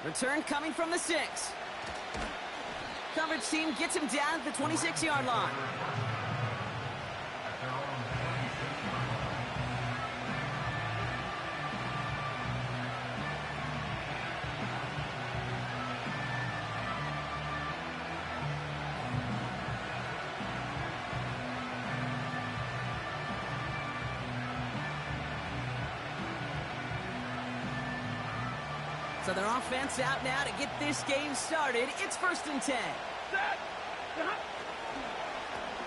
Return coming from the 6. Coverage team gets him down at the 26-yard line. So their offense out now to get this game started. It's 1st and 10.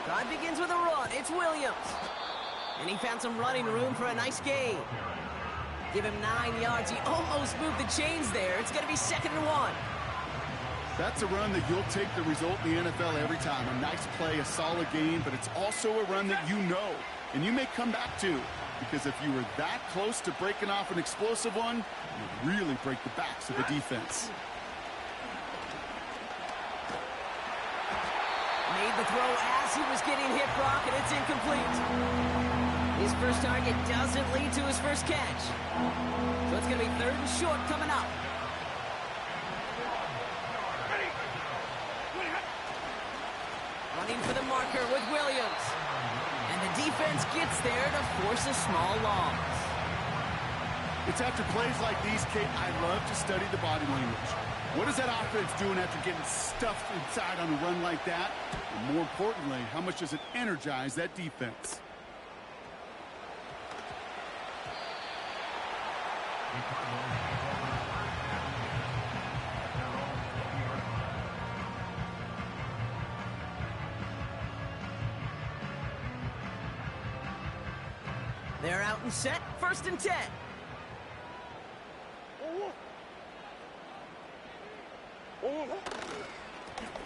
Drive begins with a run. It's Williams. And he found some running room for a nice gain. Give him 9 yards. He almost moved the chains there. It's going to be 2nd and 1. That's a run that you'll take the result in the NFL every time. A nice play, a solid game, but it's also a run that you know, and you may come back to. Because if you were that close to breaking off an explosive one, you'd really break the backs of the defense. Made the throw as he was getting hit, Brock, and it's incomplete. His first target doesn't lead to his first catch. So it's going to be 3rd and short coming up. Running for the marker with Williams. And the defense gets there to force a small loss. It's after plays like these, Kate, I love to study the body language. What is that offense doing after getting stuffed inside on a run like that? And more importantly, how much does it energize that defense? They're out and set. 1st and 10.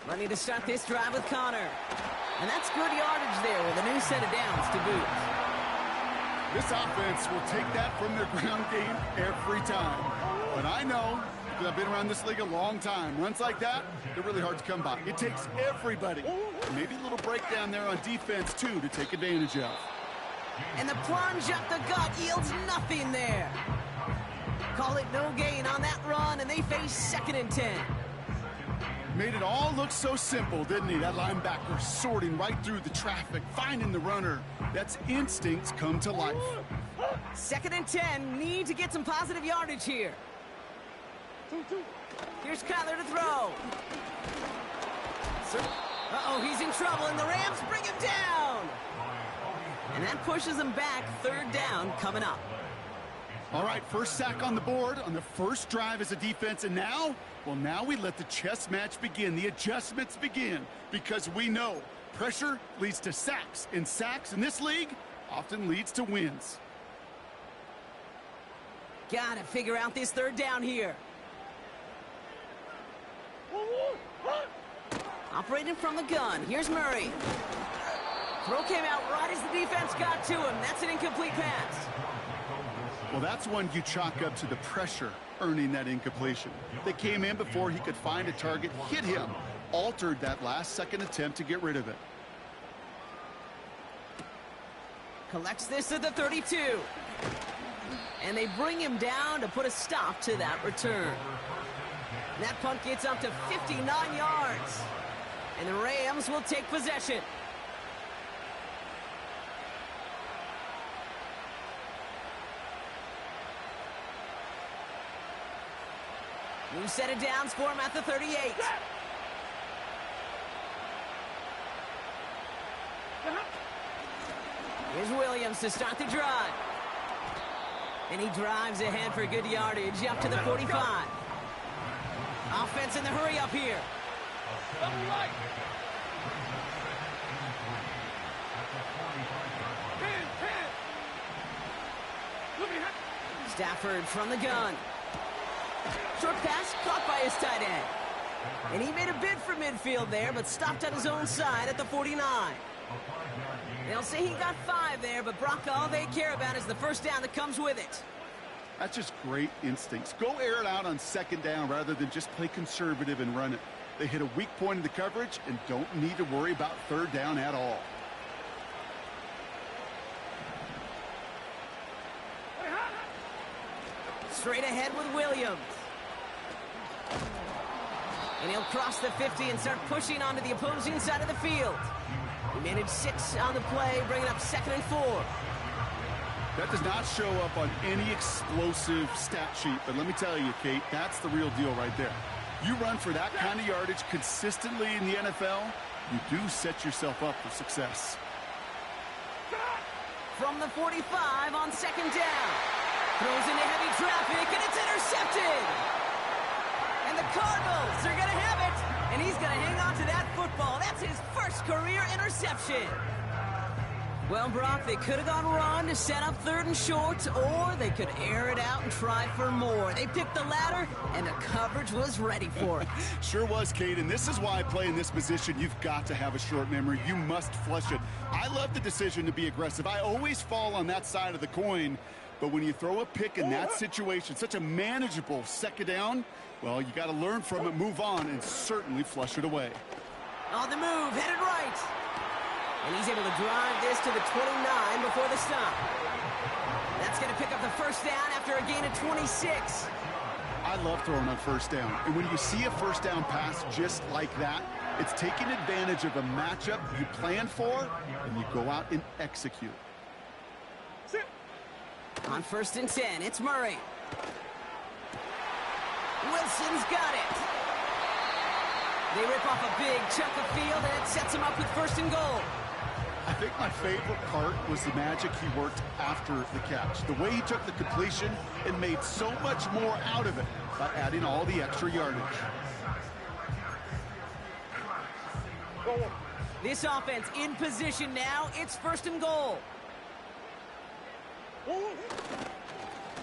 Ready to start this drive with Connor. And that's good yardage there with a new set of downs to boot. This offense will take that from their ground game every time. But I know, because I've been around this league a long time, runs like that, they're really hard to come by. It takes everybody. Maybe a little breakdown there on defense, too, to take advantage of. And the plunge up the gut yields nothing there. Call it no gain on that run, and they face 2nd and 10. Made it all look so simple, didn't he? That linebacker sorting right through the traffic, finding the runner. That's instincts come to life. 2nd and 10, need to get some positive yardage here. Here's Kyler to throw. Uh-oh, he's in trouble, and the Rams bring him down. And that pushes him back. 3rd down coming up. All right, first sack on the board on the first drive as a defense. And now, well, now we let the chess match begin. The adjustments begin because we know pressure leads to sacks. And sacks in this league often leads to wins. Got to figure out this 3rd down here. Operating from the gun. Here's Murray. Throw came out right as the defense got to him. That's an incomplete pass. Well, that's one you chalk up to the pressure earning that incompletion. They came in before he could find a target, hit him, altered that last-second attempt to get rid of it. Collects this at the 32. And they bring him down to put a stop to that return. And that punt gets up to 59 yards. And the Rams will take possession. New set of downs for him at the 38. Here's Williams to start the drive. And he drives ahead for good yardage up to the 45. Offense in the hurry up here. Stafford from the gun. Short pass caught by his tight end. And he made a bid for midfield there, but stopped on his own side at the 49. They'll say he got 5 there, but Brock, all they care about is the first down that comes with it. That's just great instincts. Go air it out on 2nd down rather than just play conservative and run it. They hit a weak point in the coverage and don't need to worry about 3rd down at all. Straight ahead with Williams. And he'll cross the 50 and start pushing onto the opposing side of the field. He managed 6 on the play, bringing up 2nd and 4. That does not show up on any explosive stat sheet, but let me tell you, Kate, that's the real deal right there. You run for that kind of yardage consistently in the NFL, you do set yourself up for success. From the 45 on 2nd down. Throws into heavy traffic, and it's intercepted. And the Cardinals are going to have it. And he's going to hang on to that football. That's his first career interception. Well, Brock, they could have gone run to set up 3rd and short, or they could air it out and try for more. They picked the latter, and the coverage was ready for it. Sure was, Kate, and this is why I play in this position. You've got to have a short memory. You must flush it. I love the decision to be aggressive. I always fall on that side of the coin, but when you throw a pick in that situation, such a manageable 2nd down, well, you got to learn from it, move on, and certainly flush it away. On the move, headed right. And he's able to drive this to the 29 before the stop. That's going to pick up the 1st down after a gain of 26. I love throwing on 1st down. And when you see a 1st down pass just like that, it's taking advantage of a matchup you plan for, and you go out and execute. On 1st and 10, it's Murray. Wilson's got it. They rip off a big chunk of field, and it sets him up with 1st and goal. I think my favorite part was the magic he worked after the catch. The way he took the completion and made so much more out of it by adding all the extra yardage. This offense in position now. It's 1st and goal.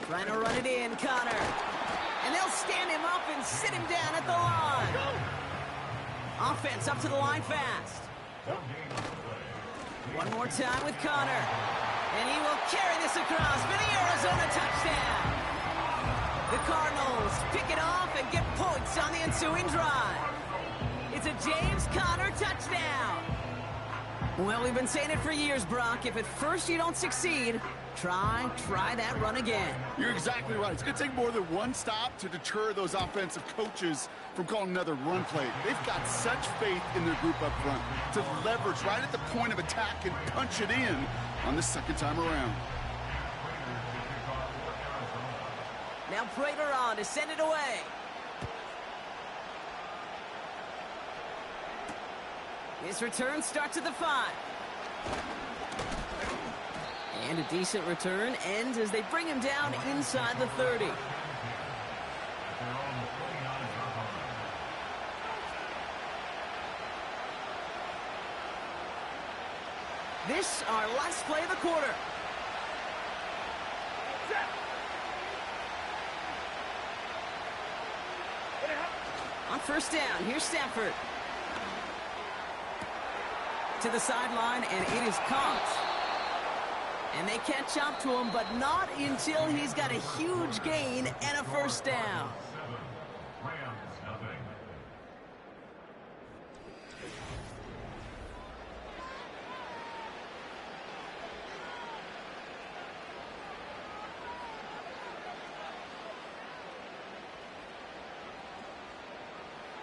Trying to run it in, Connor. And they'll stand him up and sit him down at the line. Offense up to the line fast. One more time with Connor. And he will carry this across for the Arizona touchdown. The Cardinals pick it off and get points on the ensuing drive. It's a James Conner touchdown. Well, we've been saying it for years, Brock. If at first you don't succeed, try that run again. You're exactly right. It's going to take more than one stop to deter those offensive coaches from calling another run play. They've got such faith in their group up front to leverage right at the point of attack and punch it in on the 2nd time around. Now Prater on to send it away. His return starts at the 5. And a decent return ends as they bring him down inside the 30. This our last play of the quarter. On 1st down, here's Stafford. To the sideline, and it is caught. And they catch up to him, but not until he's got a huge gain and a 1st down.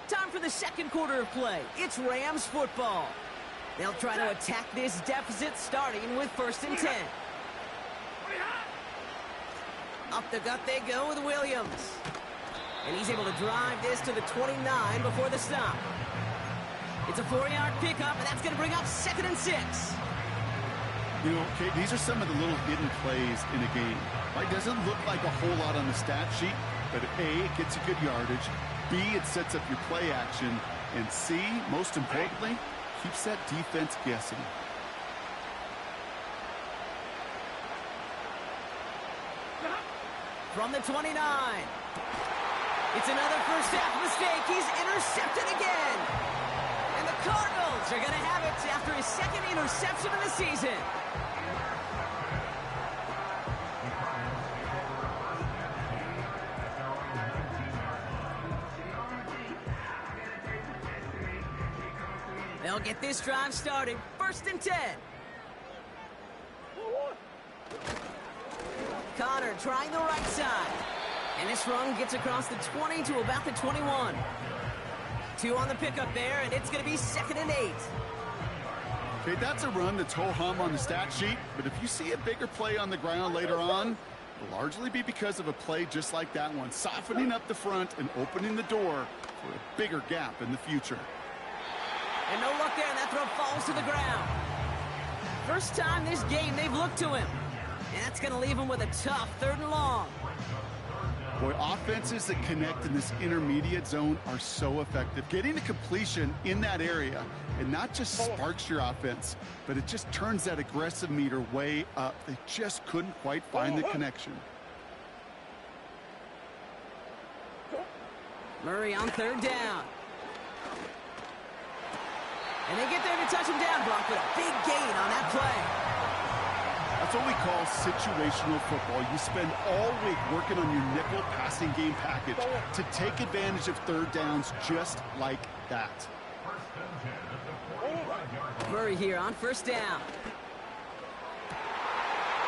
Time for the 2nd quarter of play. It's Rams football. They'll try to attack this deficit starting with 1st and 10. Up the gut they go with Williams. And he's able to drive this to the 29 before the stop. It's a 4-yard pickup, and that's going to bring up 2nd and 6. You know, Kate, these are some of the little hidden plays in a game. It doesn't look like a whole lot on the stat sheet, but A, it gets you good yardage. B, it sets up your play action. And C, most importantly, keeps that defense guessing. From the 29. It's another first half mistake. He's intercepted again. And the Cardinals are going to have it after his 2nd interception of the season. They'll get this drive started. 1st and 10. Connor trying the right side. And this run gets across the 20 to about the 21. 2 on the pickup there, and it's going to be 2nd and 8. Okay, that's a run that's ho-hum on the stat sheet, but if you see a bigger play on the ground later on, it'll largely be because of a play just like that one, softening up the front and opening the door for a bigger gap in the future. And no luck there, and that throw falls to the ground. First time this game they've looked to him. And that's going to leave him with a tough 3rd and long. Boy, offenses that connect in this intermediate zone are so effective. Getting a completion in that area, it not just sparks your offense, but it just turns that aggressive meter way up. They just couldn't quite find the connection. Murray on 3rd down. And they get there to touch him down, Brock, with a big gain on that play. That's what we call situational football. You spend all week working on your nickel passing game package to take advantage of 3rd downs just like that. Murray here on 1st down.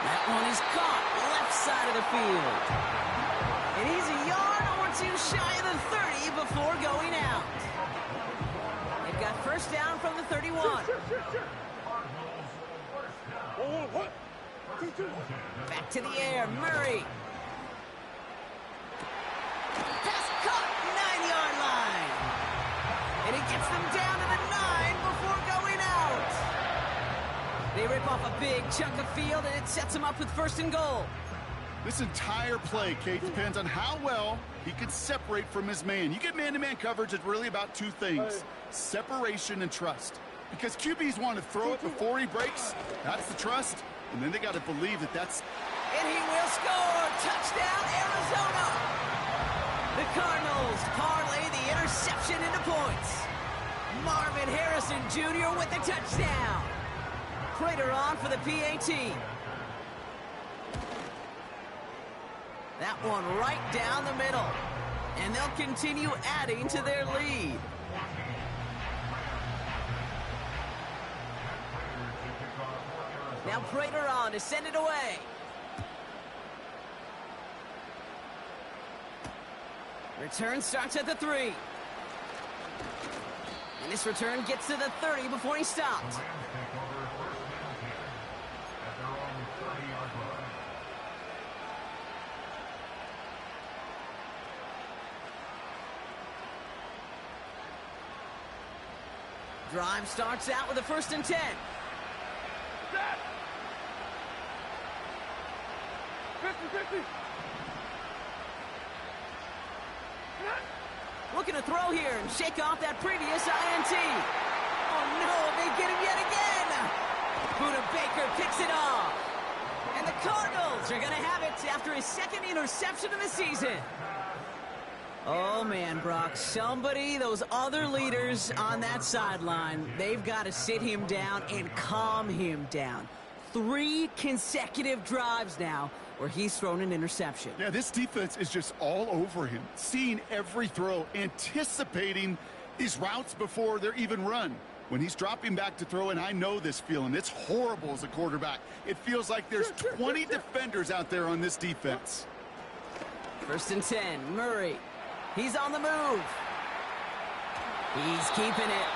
That one is caught left side of the field. And he's a yard or 2 shy of the 30 before going out. They've got 1st down from the 31. Back to the air, Murray. Pass caught, 9-yard line. And he gets them down to the 9 before going out. They rip off a big chunk of field, and it sets him up with 1st and goal. This entire play, Kate, depends on how well he can separate from his man. You get man-to-man coverage, it's really about 2 things, separation and trust. Because QBs want to throw it before he breaks, that's the trust. And then they got to believe that that's... And he will score! Touchdown, Arizona! The Cardinals parlay the interception into points. Marvin Harrison Jr. with the touchdown. Prater on for the PAT. That one right down the middle. And they'll continue adding to their lead. Now Prater on to send it away. Return starts at the 3. And this return gets to the 30 before he stopped. Drive starts out with a 1st and 10. 50-50. Looking to throw here and shake off that previous INT. Oh no, they get him yet again. Buda Baker picks it off. And the Cardinals are going to have it after his 2nd interception of the season. Oh man, Brock, somebody, those other leaders on that sideline, they've got to sit him down and calm him down. 3 consecutive drives now where he's thrown an interception. Yeah, this defense is just all over him, seeing every throw, anticipating these routes before they're even run. When he's dropping back to throw, and I know this feeling, it's horrible as a quarterback. It feels like there's 20 defenders out there on this defense. 1st and 10, Murray. He's on the move. He's keeping it.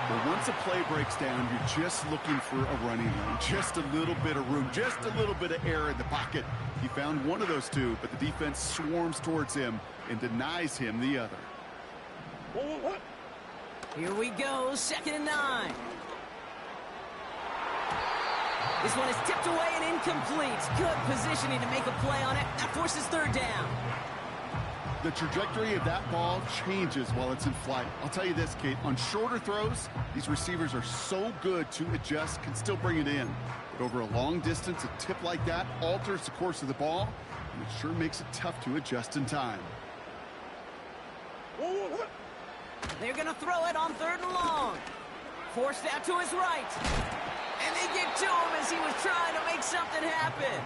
But once a play breaks down, you're just looking for a running lane. Just a little bit of room, just a little bit of air in the pocket. He found one of those 2, but the defense swarms towards him and denies him the other. Here we go, 2nd and 9. This one is tipped away and incomplete. Good positioning to make a play on it. That forces 3rd down. The trajectory of that ball changes while it's in flight. I'll tell you this, Kate, on shorter throws, these receivers are so good to adjust, can still bring it in. But over a long distance, a tip like that alters the course of the ball, and it sure makes it tough to adjust in time. They're going to throw it on 3rd and long. Forced out to his right. And they get to him as he was trying to make something happen.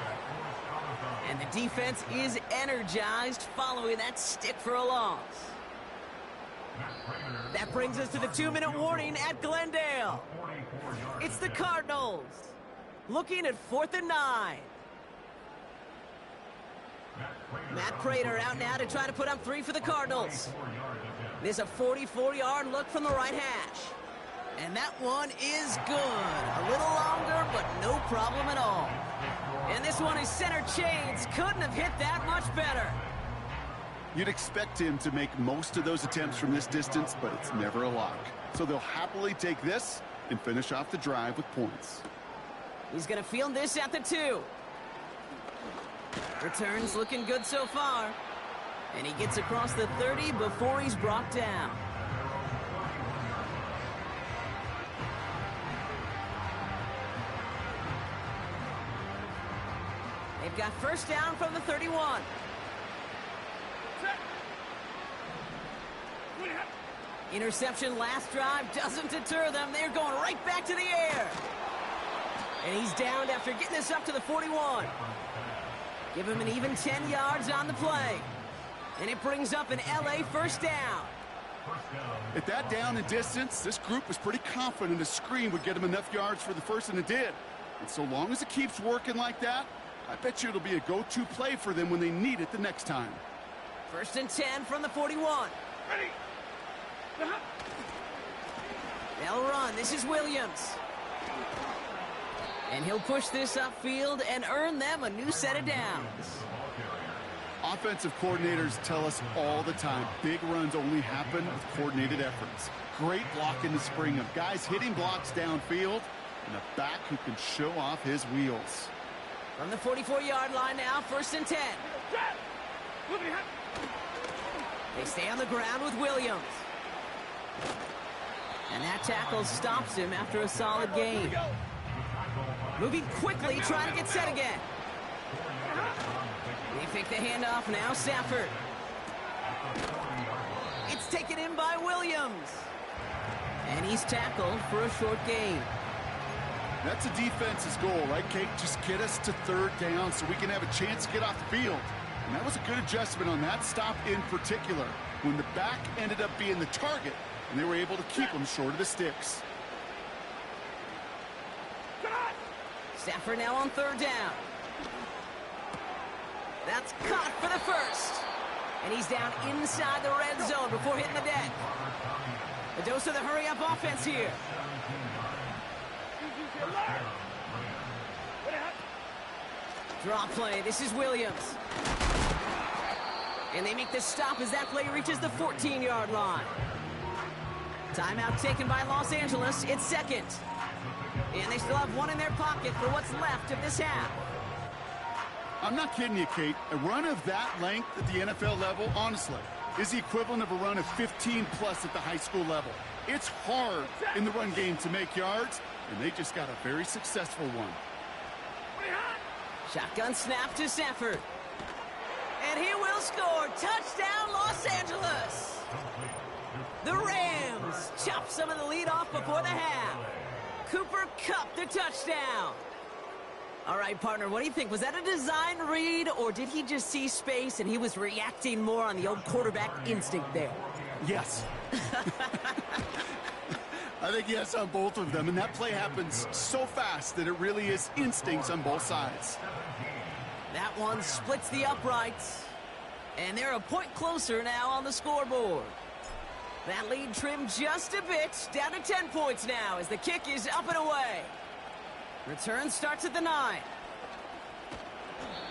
And the defense is energized following that stick for a loss. That brings us to the 2-minute warning at Glendale. It's the Cardinals looking at 4th and 9. Matt Prater out now to try to put up 3 for the Cardinals. There's a 44-yard look from the right hash. And that one is good. A little longer, but no problem at all. And this one is center chains. Couldn't have hit that much better. You'd expect him to make most of those attempts from this distance, but it's never a lock. So they'll happily take this and finish off the drive with points. He's going to field this at the 2. Returns looking good so far. And he gets across the 30 before he's brought down. They've got first down from the 31. Interception last drive doesn't deter them. They're going right back to the air. And he's downed after getting this up to the 41. Give him an even 10 yards on the play. And it brings up an LA first down. At that down and distance, this group was pretty confident a screen would get him enough yards for the first, and it did. And so long as it keeps working like that, I bet you it'll be a go-to play for them when they need it the next time. First and 10 from the 41. Ready. They'll run. This is Williams. And he'll push this upfield and earn them a new set of downs. Offensive coordinators tell us all the time, big runs only happen with coordinated efforts. Great block in the spring of guys hitting blocks downfield and a back who can show off his wheels. From the 44-yard line now, first and 10. They stay on the ground with Williams. And that tackle stops him after a solid gain. Moving quickly, trying to get set again. They fake the handoff now, Stafford. It's taken in by Williams. And he's tackled for a short gain. That's a defense's goal, right, Kate? Just get us to third down so we can have a chance to get off the field. And that was a good adjustment on that stop in particular, when the back ended up being the target, and they were able to keep him short of the sticks. Stafford now on third down. That's caught for the first. And he's down inside the red zone before hitting the deck. A dose of the hurry-up offense here. Draw play. This is Williams. And they make the stop as that play reaches the 14-yard line. Timeout taken by Los Angeles. It's second. And they still have one in their pocket for what's left of this half. I'm not kidding you, Kate. A run of that length at the NFL level, honestly, is the equivalent of a run of 15-plus at the high school level. It's hard in the run game to make yards, and they just got a very successful one. Shotgun snap to Stafford. And he will score. Touchdown, Los Angeles. The Rams chop some of the lead off before the half. Cooper Kupp the touchdown. All right, partner, what do you think? Was that a design read, or did he just see space and he was reacting more on the old quarterback instinct there? Yes. I think yes on both of them, and that play happens so fast that it really is instincts on both sides. That one splits the uprights, and they're a point closer now on the scoreboard. That lead trimmed just a bit, down to 10 points now as the kick is up and away. Return starts at the 9.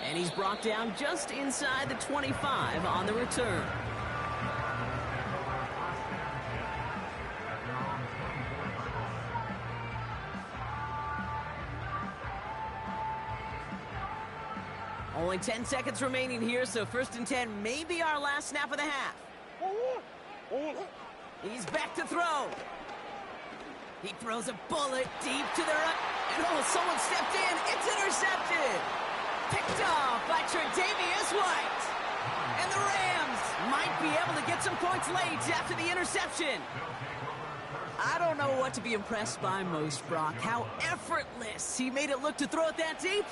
And he's brought down just inside the 25 on the return. Only 10 seconds remaining here, so first and 10 may be our last snap of the half. He's back to throw. He throws a bullet deep to the right. And oh, someone stepped in. It's intercepted. Picked off by Tre'Davious White. And the Rams might be able to get some points late after the interception. I don't know what to be impressed by most, Brock. How effortless he made it look to throw it that deep,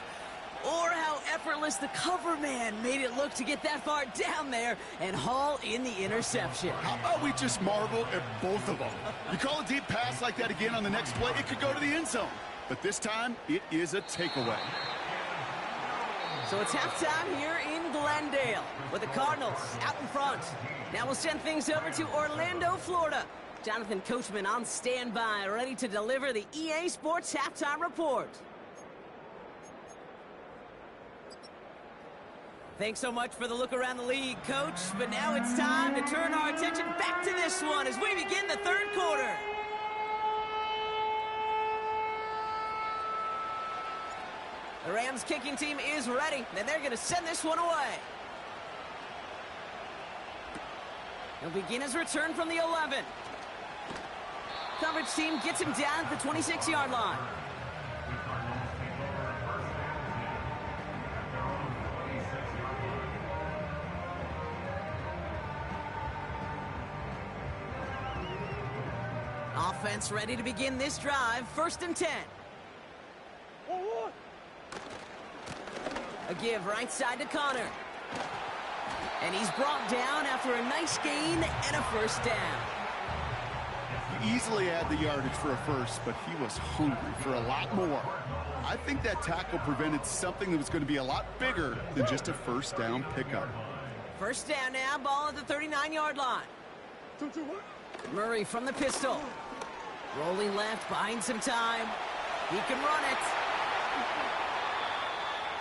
or how effortless the cover man made it look to get that far down there and haul in the interception. How about we just marvel at both of them? You call a deep pass like that again on the next play, it could go to the end zone. But this time, it is a takeaway. So it's halftime here in Glendale with the Cardinals out in front. Now we'll send things over to Orlando, Florida. Jonathan Coachman on standby, ready to deliver the EA Sports Halftime Report. Thanks so much for the look around the league, Coach. But now it's time to turn our attention back to this one as we begin the third quarter. The Rams kicking team is ready, and they're going to send this one away. He'll begin his return from the 11. Coverage team gets him down at the 26-yard line. Offense ready to begin this drive. 1st and 10. A give right side to Connor. And he's brought down after a nice gain and a 1st down. He easily had the yardage for a first, but he was hungry for a lot more. I think that tackle prevented something that was going to be a lot bigger than just a 1st down pickup. 1st down now, ball at the 39-yard line. Murray from the pistol. Rolling left, buying some time. He can run it.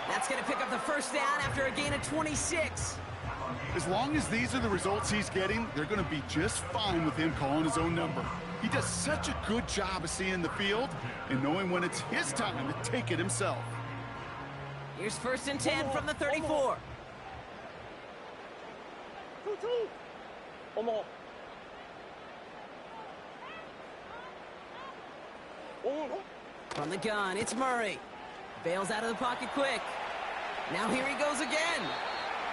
That's going to pick up the 1st down after a gain of 26. As long as these are the results he's getting, they're going to be just fine with him calling his own number. He does such a good job of seeing the field and knowing when it's his time to take it himself. Here's 1st and 10 from the 34. From the gun, it's Murray. Bails out of the pocket quick. Now here he goes again.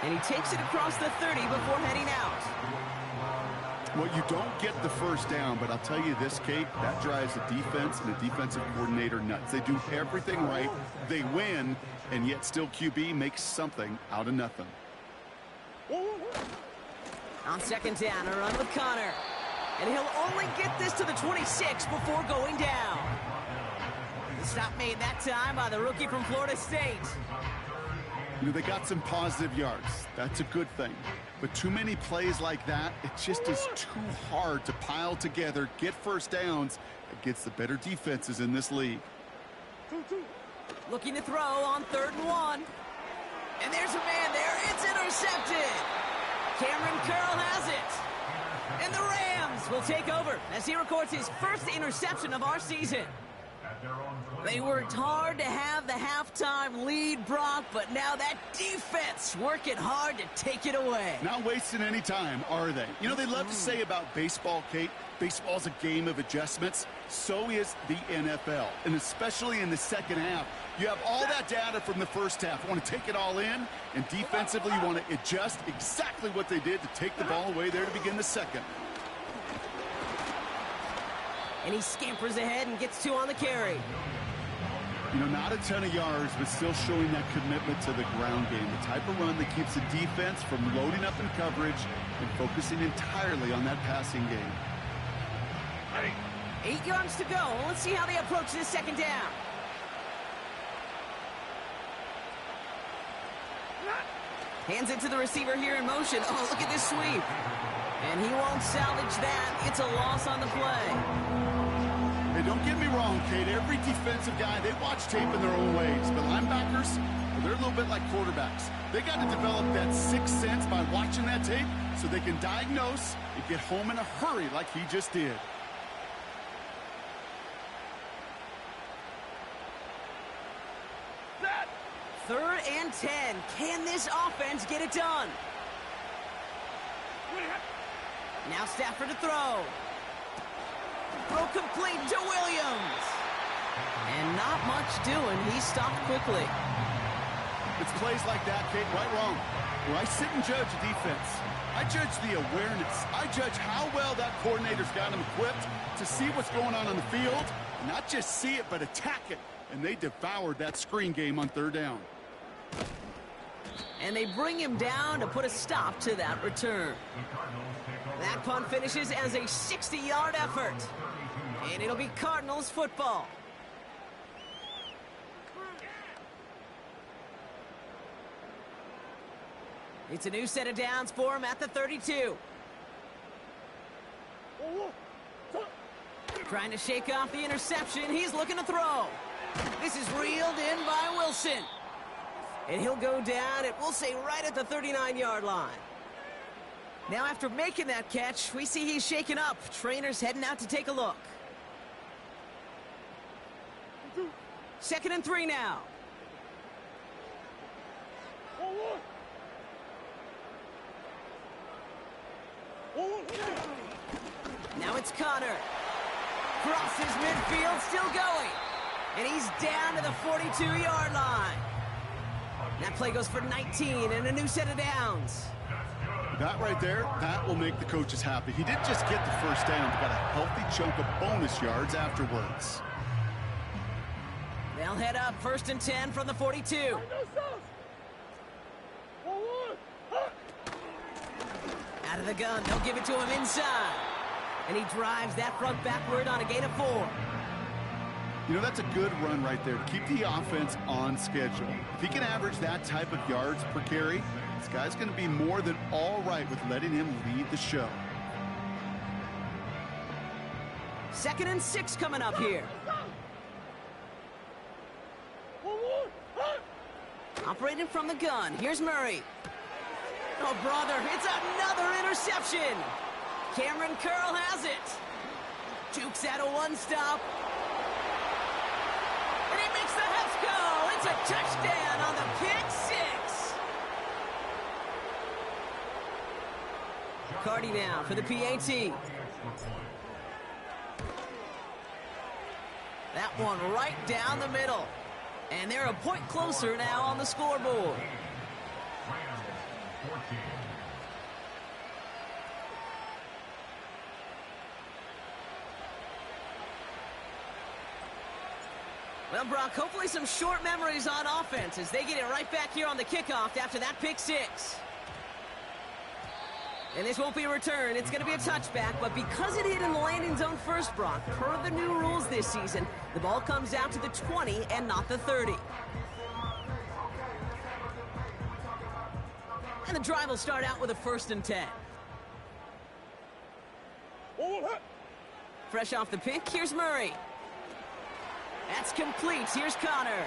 And he takes it across the 30 before heading out. Well, you don't get the 1st down, but I'll tell you this, Kate, that drives the defense and the defensive coordinator nuts. They do everything right, they win, and yet still QB makes something out of nothing. On 2nd down, a run with Connor. And he'll only get this to the 26 before going down. The stop made that time by the rookie from Florida State. You know, they got some positive yards. That's a good thing. But too many plays like that, it just is too hard to pile together, get 1st downs against the better defenses in this league. Looking to throw on 3rd and 1. And there's a man there. It's intercepted. Cameron Curl has it. And the Rams will take over as he records his 1st interception of our season. They worked hard to have the halftime lead, Brock, but now that defense working hard to take it away. Not wasting any time, are they? You know, they love to say about baseball, Kate, baseball's a game of adjustments. So is the NFL, and especially in the 2nd half. You have all that data from the 1st half. You want to take it all in, and defensively you want to adjust exactly what they did to take the ball away there to begin the 2nd. And he scampers ahead and gets 2 on the carry. You know, not a ton of yards, but still showing that commitment to the ground game. The type of run that keeps the defense from loading up in coverage and focusing entirely on that passing game. 8 yards to go. Let's see how they approach this 2nd down. Hands it to the receiver here in motion. Oh, look at this sweep. And he won't salvage that. It's a loss on the play. Hey, don't get me wrong, Kate. Every defensive guy, they watch tape in their own ways. But linebackers, well, they're a little bit like quarterbacks. They got to develop that 6th sense by watching that tape so they can diagnose and get home in a hurry like he just did. That. 3rd and 10. Can this offense get it done? Now Stafford to throw. Throw complete to Williams. And not much doing. He stopped quickly. It's plays like that, Kate, right, wrong. Where I sit and judge a defense. I judge the awareness. I judge how well that coordinator's got him equipped to see what's going on the field. Not just see it, but attack it. And they devoured that screen game on 3rd down. And they bring him down to put a stop to that return. That punt finishes as a 60-yard effort. And it'll be Cardinals football. It's a new set of downs for him at the 32. Trying to shake off the interception. He's looking to throw. This is reeled in by Wilson. And he'll go down, it will say right at the 39-yard line. Now after making that catch, we see he's shaken up. Trainer's heading out to take a look. 2nd and 3 now. Now it's Connor. Crosses midfield, still going. And he's down to the 42-yard line. That play goes for 19 and a new set of downs. That right there, that will make the coaches happy. He didn't just get the first down, but got a healthy chunk of bonus yards afterwards. They'll head up 1st and 10 from the 42. Out of the gun, they'll give it to him inside. And he drives that front backward on a gain of 4. You know, that's a good run right there to keep the offense on schedule. If he can average that type of yards per carry, this guy's going to be more than all right with letting him lead the show. 2nd and 6 coming up here. Operating from the gun, here's Murray. Oh, brother, it's another interception. Cameron Curl has it. Jukes out a one-stop. And he makes the Hefs go. It's a touchdown on the pick 6. Cardi now for the PAT. That one right down the middle. And they're a point closer now on the scoreboard. Well, Brock, hopefully some short memories on offense as they get it right back here on the kickoff after that pick 6. And this won't be a return. It's going to be a touchback, but because it hit in the landing zone first, Brock, per the new rules this season, the ball comes out to the 20 and not the 30. And the drive will start out with a 1st and 10. Fresh off the pick, here's Murray. That's complete. Here's Connor.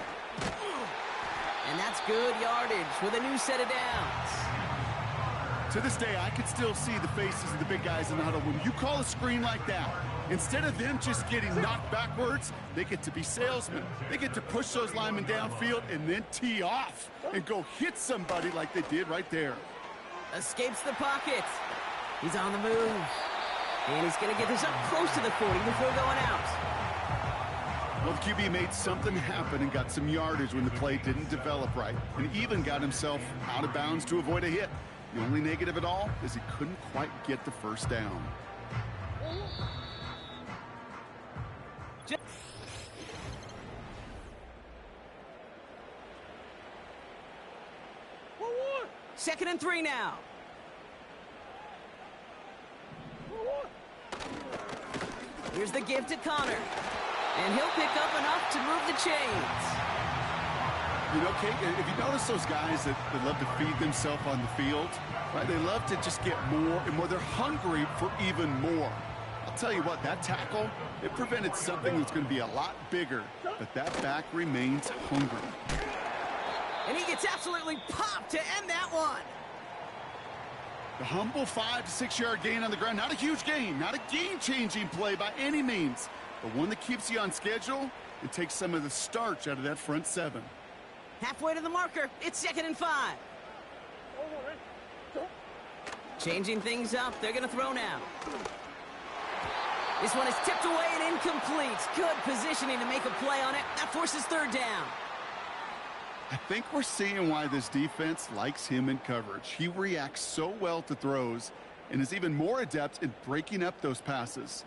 And that's good yardage with a new set of downs. To this day, I can still see the faces of the big guys in the huddle. When you call a screen like that, instead of them just getting knocked backwards, they get to be salesmen. They get to push those linemen downfield and then tee off and go hit somebody like they did right there. Escapes the pocket. He's on the move. And he's going to get this up close to the 40 before going out. Well, the QB made something happen and got some yardage when the play didn't develop right, and even got himself out of bounds to avoid a hit. The only negative at all is he couldn't quite get the first down. Second and 3 now. Here's the give to Connor. And he'll pick up enough to move the chains. You know, Kate, if you notice those guys that love to feed themselves on the field, right? They love to just get more and more. They're hungry for even more. I'll tell you what, that tackle, it prevented something that's going to be a lot bigger, but that back remains hungry. And he gets absolutely popped to end that one. The humble 5 to 6 yard gain on the ground. Not a huge gain, not a game-changing play by any means, but one that keeps you on schedule and takes some of the starch out of that front 7. Halfway to the marker, it's 2nd and 5. Changing things up, they're going to throw now. This one is tipped away and incomplete. Good positioning to make a play on it. That forces 3rd down. I think we're seeing why this defense likes him in coverage. He reacts so well to throws and is even more adept in breaking up those passes.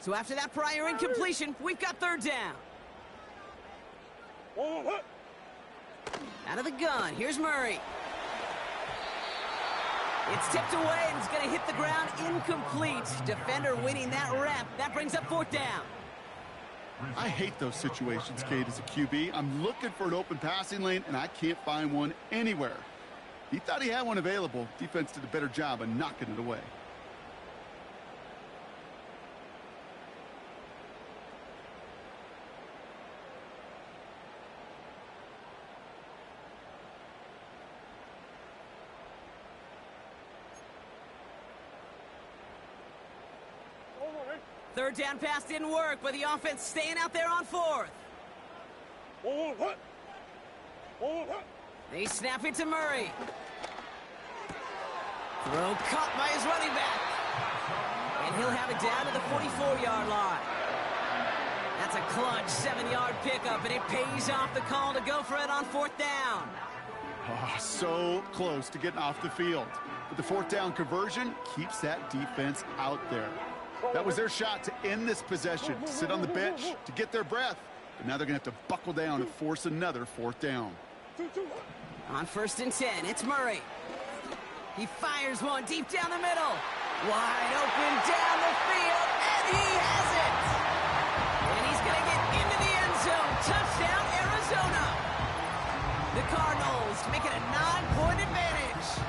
So after that prior incompletion, we've got 3rd down. Out of the gun, here's Murray. It's tipped away and it's going to hit the ground incomplete. Defender winning that rep. That brings up 4th down. I hate those situations, Kate, as a QB. I'm looking for an open passing lane, and I can't find one anywhere. He thought he had one available. Defense did a better job of knocking it away. Third down pass didn't work, but the offense staying out there on fourth. They snap it to Murray. Throw caught by his running back. And he'll have it down to the 44-yard line. That's a clutch 7-yard pickup, and it pays off the call to go for it on fourth down. Oh, so close to getting off the field. But the fourth down conversion keeps that defense out there. That was their shot to end this possession, to sit on the bench, to get their breath. But now they're going to have to buckle down and force another fourth down. On 1st and 10, it's Murray. He fires one deep down the middle. Wide open down the field, and he has it! And he's going to get into the end zone. Touchdown, Arizona! The Cardinals make it a 9-point advantage.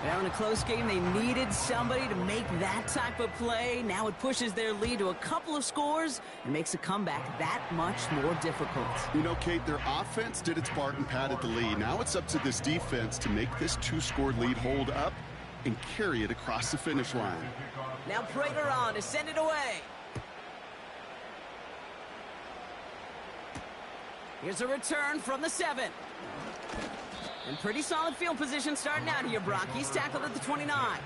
Now in a close game, they needed somebody to make that type of play. Now it pushes their lead to a couple of scores and makes a comeback that much more difficult. You know, Kate, their offense did its part and padded the lead. Now it's up to this defense to make this 2-score lead hold up and carry it across the finish line. Now Prater on to send it away. Here's a return from the 7. And pretty solid field position starting out here, Brock. He's tackled at the 29.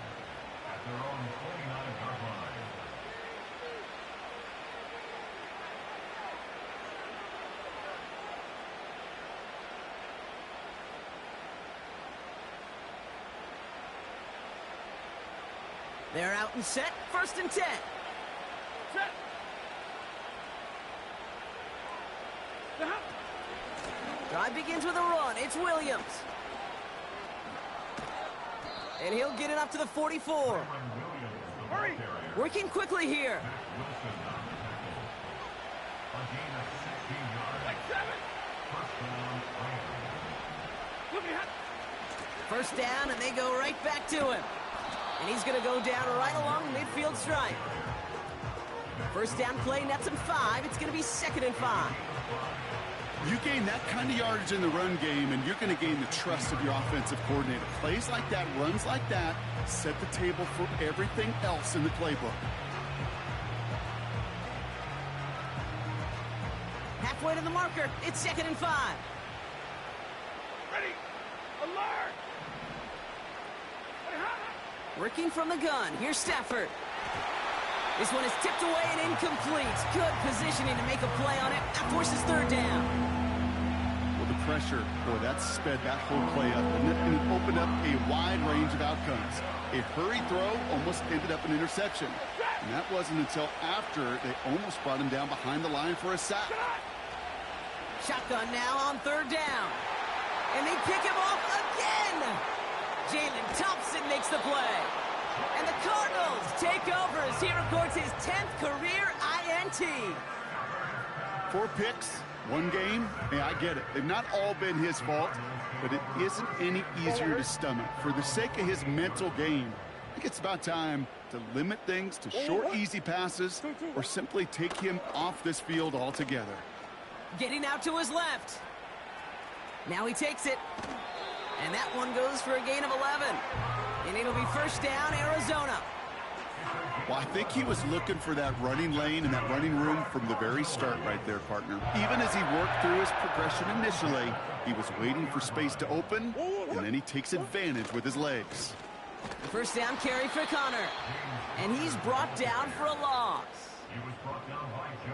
They're out and set. 1st and 10. Set. Drive begins with a run. It's Williams. And he'll get it up to the 44. Hurry. Working quickly here. First down, and they go right back to him. And he's going to go down right along the midfield stripe. First down play nets him 5. It's going to be 2nd and 5. You gain that kind of yardage in the run game, and you're going to gain the trust of your offensive coordinator. Plays like that, runs like that, set the table for everything else in the playbook. Halfway to the marker, it's 2nd and 5. Ready, alert! Working from the gun, here's Stafford. This one is tipped away and incomplete. Good positioning to make a play on it. That forces 3rd down. Well, the pressure, boy, that sped that whole play up, and it opened up a wide range of outcomes. A hurried throw almost ended up an interception. And that wasn't until after they almost brought him down behind the line for a sack. Shotgun now on 3rd down. And they pick him off again. Jalen Thompson makes the play. And the Cardinals take over as he records his 10th career INT. 4 picks, 1 game. Yeah, I get it. They've not all been his fault, but it isn't any easier to stomach. For the sake of his mental game, I think it's about time to limit things to short, easy passes or simply take him off this field altogether. Getting out to his left. Now he takes it. And that one goes for a gain of 11. And it'll be 1st down, Arizona. Well, I think he was looking for that running lane and that running room from the very start right there, partner. Even as he worked through his progression initially, he was waiting for space to open, and then he takes advantage with his legs. 1st down carry for Connor. And he's brought down for a loss.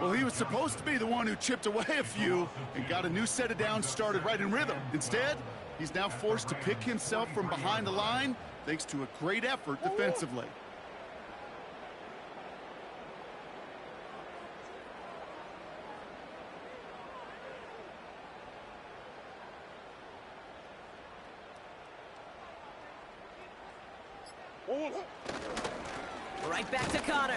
Well, he was supposed to be the one who chipped away a few and got a new set of downs started right in rhythm. Instead, he's now forced to pick himself from behind the line thanks to a great effort defensively. Right back to Connor.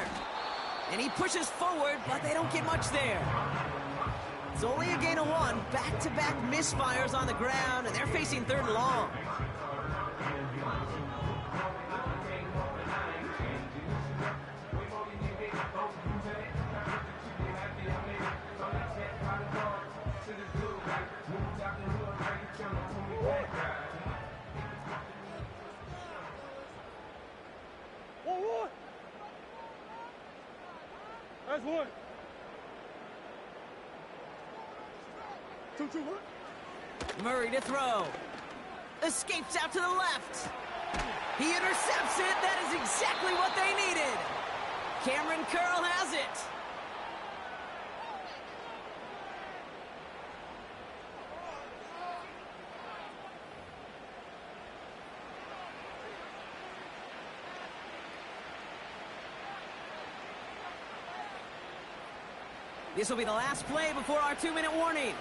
And he pushes forward, but they don't get much there. It's only a gain of 1. Back-to-back misfires on the ground, and they're facing 3rd and long. That's one. 2-2-1. Murray to throw. Escapes out to the left. He intercepts it. That is exactly what they needed. Cameron Curl has it. This will be the last play before our 2-minute warning.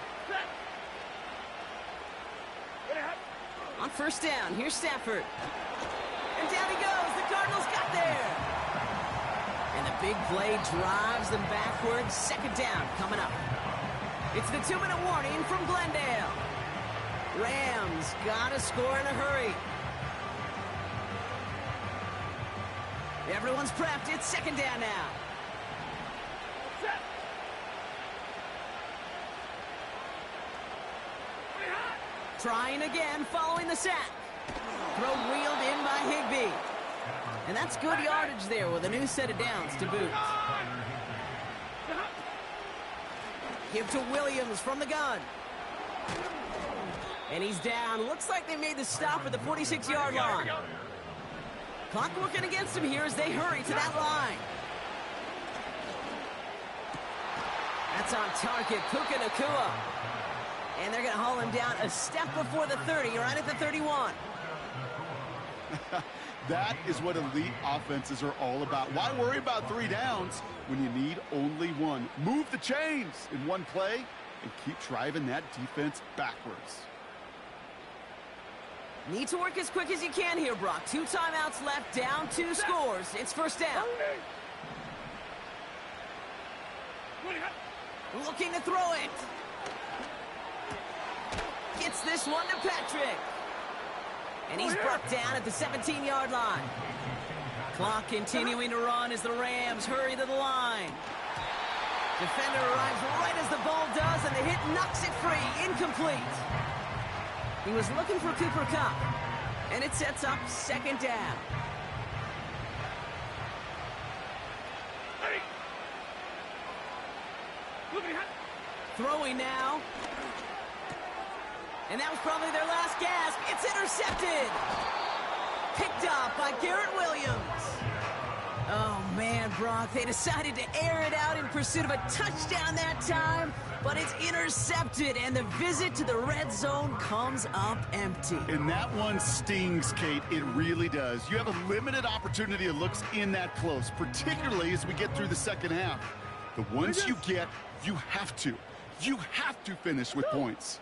On first down, here's Stafford. And down he goes. The Cardinals got there. And the big play drives them backwards. Second down coming up. It's the 2-minute warning from Glendale. Rams got to score in a hurry. Everyone's prepped. It's second down now. Trying again, following the sack. Throw wheeled in by Higbee. And that's good yardage there with a new set of downs to boot. Give to Williams from the gun. And he's down. Looks like they made the stop at the 46-yard line. Clock working against him here as they hurry to that line. That's on target, Puka Nacua. And they're going to haul him down a step before the 30, right at the 31. That is what elite offenses are all about. Why worry about 3 downs when you need only one? Move the chains in one play and keep driving that defense backwards. Need to work as quick as you can here, Brock. 2 timeouts left, down 2 scores. It's first down. Looking to throw it. Gets this one to Patrick. And he's brought down at the 17-yard line. Clock continuing to run as the Rams hurry to the line. Defender arrives right as the ball does, and the hit knocks it free. Incomplete. He was looking for Cooper Kupp, and it sets up second down. Throwing now. And that was probably their last gasp. It's intercepted. Picked up by Garrett Williams. Oh, man, Brock, they decided to air it out in pursuit of a touchdown that time, but it's intercepted, and the visit to the red zone comes up empty. And that one stings, Kate. It really does. You have a limited opportunity that looks in that close, particularly as we get through the second half. The ones you get, you have to finish with points.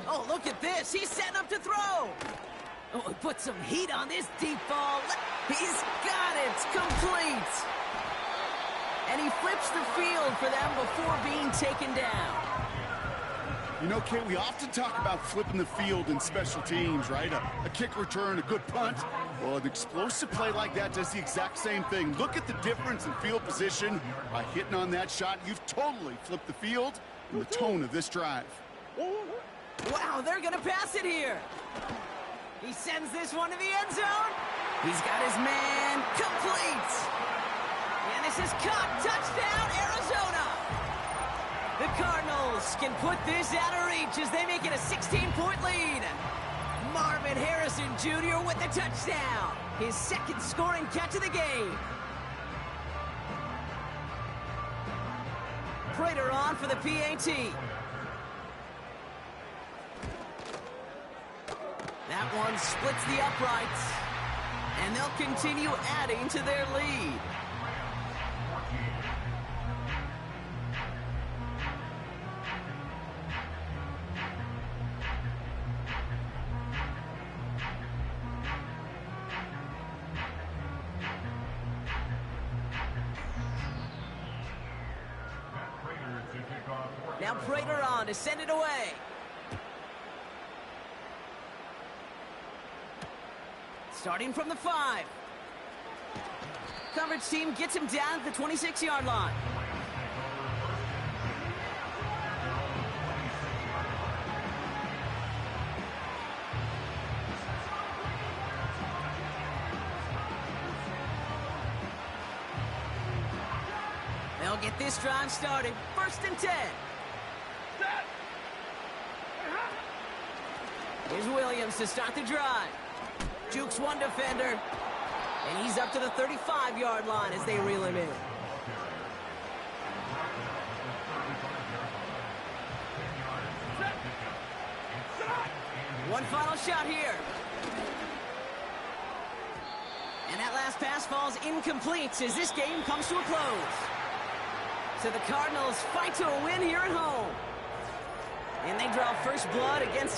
Oh, look at this. He's setting up to throw. Oh, he put some heat on this deep ball. He's got it. Complete. And he flips the field for them before being taken down. You know, Kate, we often talk about flipping the field in special teams, right? A kick return, a good punt. Well, an explosive play like that does the exact same thing. Look at the difference in field position. By hitting on that shot, you've totally flipped the field and the tone of this drive. Wow, they're going to pass it here. He sends this one to the end zone. He's got his man complete. And this is caught. Touchdown, Arizona. The Cardinals can put this out of reach as they make it a 16-point lead. Marvin Harrison Jr. with the touchdown. His second scoring catch of the game. Prater on for the PAT. That one splits the uprights, and they'll continue adding to their lead. Now Prater on to send it away. Starting from the 5. Coverage team gets him down at the 26-yard line. They'll get this drive started. 1st and 10. Here's Williams to start the drive. Jukes one defender. And he's up to the 35-yard line as they reel him in. One final shot here. And that last pass falls incomplete as this game comes to a close. So the Cardinals fight to a win here at home. And they draw first blood against